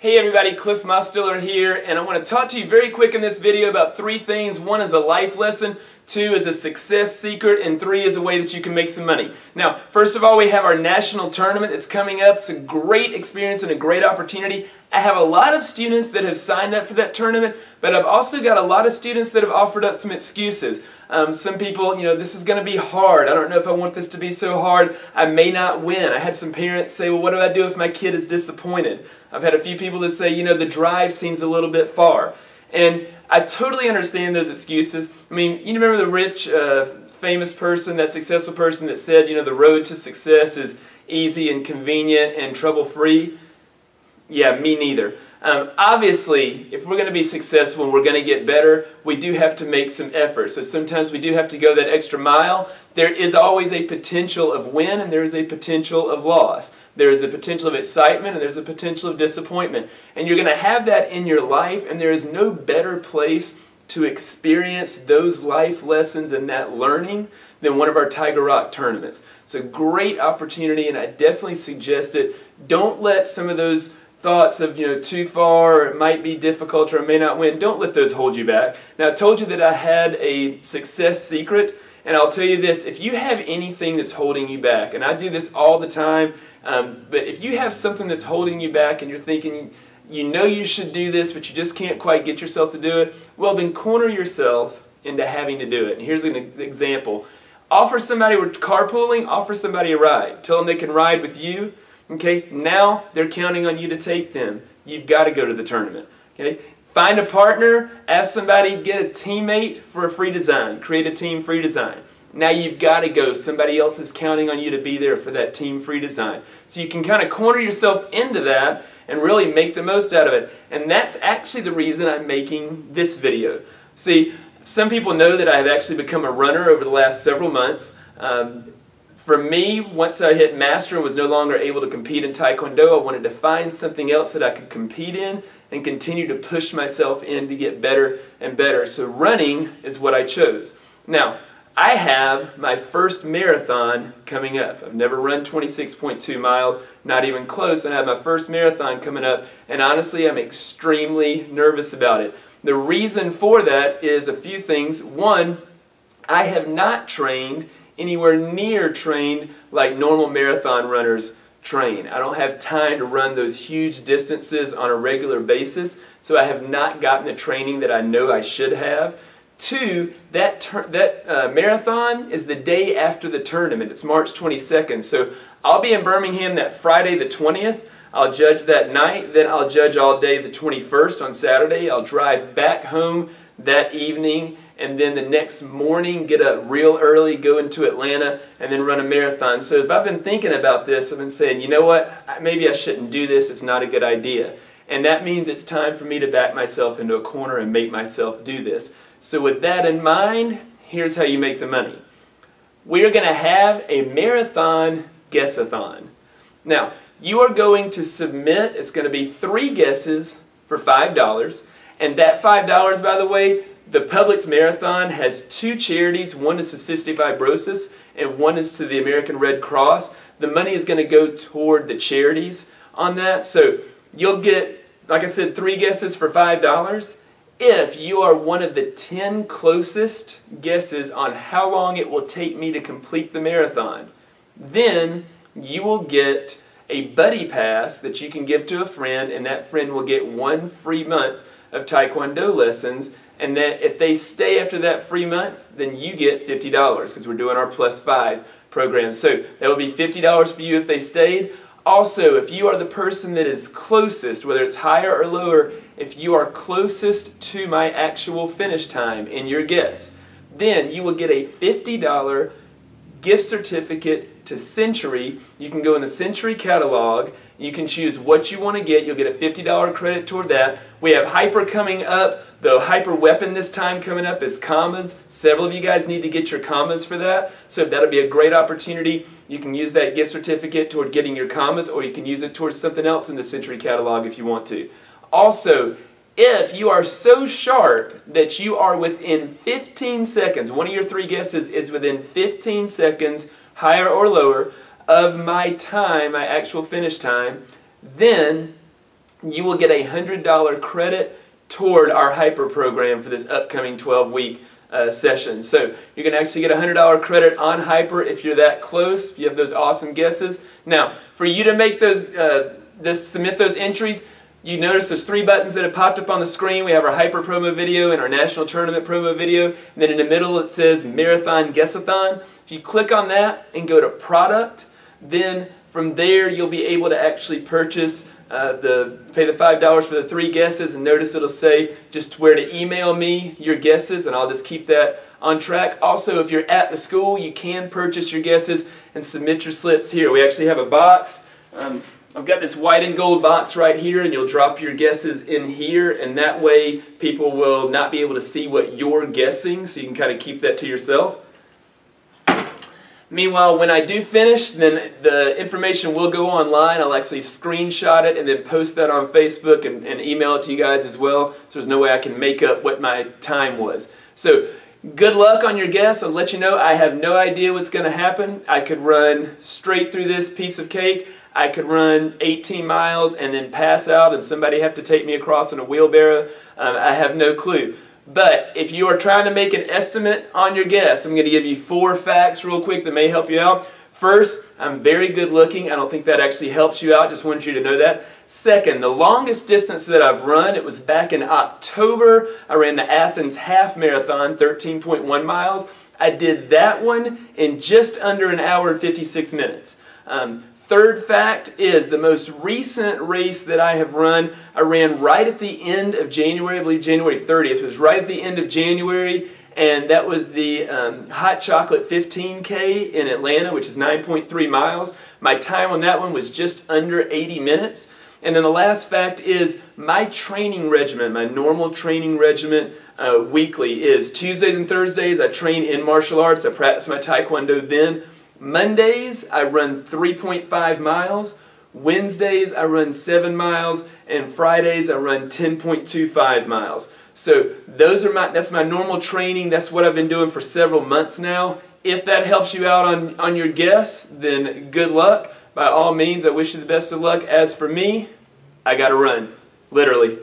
Hey everybody, Cliff Mostiller here, and I want to talk to you very quick in this video about three things. One is a life lesson, two is a success secret, and three is a way that you can make some money. Now, first of all, we have our national tournament that's coming up. It's a great experience and a great opportunity. I have a lot of students that have signed up for that tournament, but I've also got a lot of students that have offered up some excuses. Some people, this is going to be hard. I don't know if I want this to be so hard. I may not win. I had some parents say, well, what do I do if my kid is disappointed? I've had a few people that say, the drive seems a little bit far. And I totally understand those excuses. I mean, you remember the rich, famous person, that successful person that said, the road to success is easy and convenient and trouble-free? Yeah, me neither. Obviously, if we're going to be successful and we're going to get better, we do have to make some effort. So sometimes we do have to go that extra mile. There is always a potential of win and there is a potential of loss. There is a potential of excitement and there's a potential of disappointment. And you're going to have that in your life, and there is no better place to experience those life lessons and that learning than one of our Tiger Rock tournaments. It's a great opportunity, and I definitely suggest it. Don't let some of those thoughts of, too far, or it might be difficult, or I may not win, don't let those hold you back. Now, I told you that I had a success secret, and I'll tell you this, if you have anything that's holding you back, and I do this all the time, but if you have something that's holding you back and you're thinking, you should do this, but you just can't quite get yourself to do it, well, then corner yourself into having to do it. And here's an example. Offer somebody, we're carpooling, offer somebody a ride. Tell them they can ride with you. Okay, now they're counting on you to take them. You've got to go to the tournament. Okay, find a partner, ask somebody, get a teammate for a free design. Create a team free design. Now you've got to go. Somebody else is counting on you to be there for that team free design. So you can kind of corner yourself into that and really make the most out of it. And that's actually the reason I'm making this video. See, some people know that I have actually become a runner over the last several months. For me, once I hit master and was no longer able to compete in Taekwondo, I wanted to find something else that I could compete in and continue to push myself in to get better and better. So running is what I chose. Now, I have my first marathon coming up. I've never run 26.2 miles, not even close, and I have my first marathon coming up, and honestly, I'm extremely nervous about it. The reason for that is a few things. One, I have not trained anywhere near trained like normal marathon runners train. I don't have time to run those huge distances on a regular basis, so I have not gotten the training that I know I should have. Two, that marathon is the day after the tournament. It's March 22nd, so I'll be in Birmingham that Friday the 20th. I'll judge that night, then I'll judge all day the 21st on Saturday. I'll drive back home that evening, and then the next morning get up real early, go into Atlanta, and then run a marathon. So if I've been thinking about this, I've been saying, you know what, maybe I shouldn't do this, it's not a good idea. And that means it's time for me to back myself into a corner and make myself do this. So with that in mind, here's how you make the money. We're going to have a marathon guess-a-thon. Now, you are going to submit, it's going to be 3 guesses for $5. And that $5, by the way, the Publix Marathon has 2 charities. One is to cystic fibrosis and one is to the American Red Cross. The money is going to go toward the charities on that. So you'll get, like I said, 3 guesses for $5. If you are one of the 10 closest guesses on how long it will take me to complete the marathon, then you will get a buddy pass that you can give to a friend, and that friend will get 1 free month of Taekwondo lessons, and that if they stay after that free month, then you get $50 because we're doing our +5 program. So that will be $50 for you if they stayed. Also, if you are the person that is closest, whether it's higher or lower, if you are closest to my actual finish time in your guess, then you will get a $50 gift certificate to Century. You can go in the Century catalog. You can choose what you want to get. You'll get a $50 credit toward that. We have Hyper coming up. The Hyper weapon this time coming up is commas. Several of you guys need to get your commas for that. So that'll be a great opportunity. You can use that gift certificate toward getting your commas, or you can use it towards something else in the Century catalog if you want to. Also, if you are so sharp that you are within 15 seconds, one of your 3 guesses is within 15 seconds, higher or lower, of my time, my actual finish time, then you will get a $100 credit toward our hyper program for this upcoming 12-week session. So you're going to actually get a $100 credit on hyper if you're that close, if you have those awesome guesses. Now, for you to make those, submit those entries, you notice there's 3 buttons that have popped up on the screen. We have our hyper promo video and our national tournament promo video. And then in the middle it says Marathon Guessathon. If you click on that and go to product, then from there you'll be able to actually purchase pay the $5 for the 3 guesses, and notice it'll say just where to email me your guesses, and I'll just keep that on track. Also, if you're at the school, you can purchase your guesses and submit your slips here. We actually have a box. I've got this white and gold box right here, and you'll drop your guesses in here, and that way people will not be able to see what you're guessing, so you can kind of keep that to yourself. Meanwhile, when I do finish, then the information will go online. I'll actually screenshot it and then post that on Facebook and email it to you guys as well, so there's no way I can make up what my time was. So good luck on your guess. I'll let you know I have no idea what's going to happen. I could run straight through this piece of cake. I could run 18 miles and then pass out and somebody have to take me across in a wheelbarrow. I have no clue. But if you are trying to make an estimate on your guess, I'm going to give you 4 facts real quick that may help you out. First, I'm very good looking. I don't think that actually helps you out. Just wanted you to know that. Second, the longest distance that I've run, it was back in October. I ran the Athens Half Marathon, 13.1 miles. I did that one in just under an hour and 56 minutes. Third fact is the most recent race that I have run, I ran right at the end of January, I believe January 30th. It was right at the end of January, and that was the Hot Chocolate 15K in Atlanta, which is 9.3 miles. My time on that one was just under 80 minutes. And then the last fact is my training regimen, my normal training regimen weekly is Tuesdays and Thursdays I train in martial arts. I practice my Taekwondo then. Mondays, I run 3.5 miles. Wednesdays, I run 7 miles. And Fridays, I run 10.25 miles. So that's my normal training. That's what I've been doing for several months now. If that helps you out on your guess, then good luck. By all means, I wish you the best of luck. As for me, I gotta run. Literally.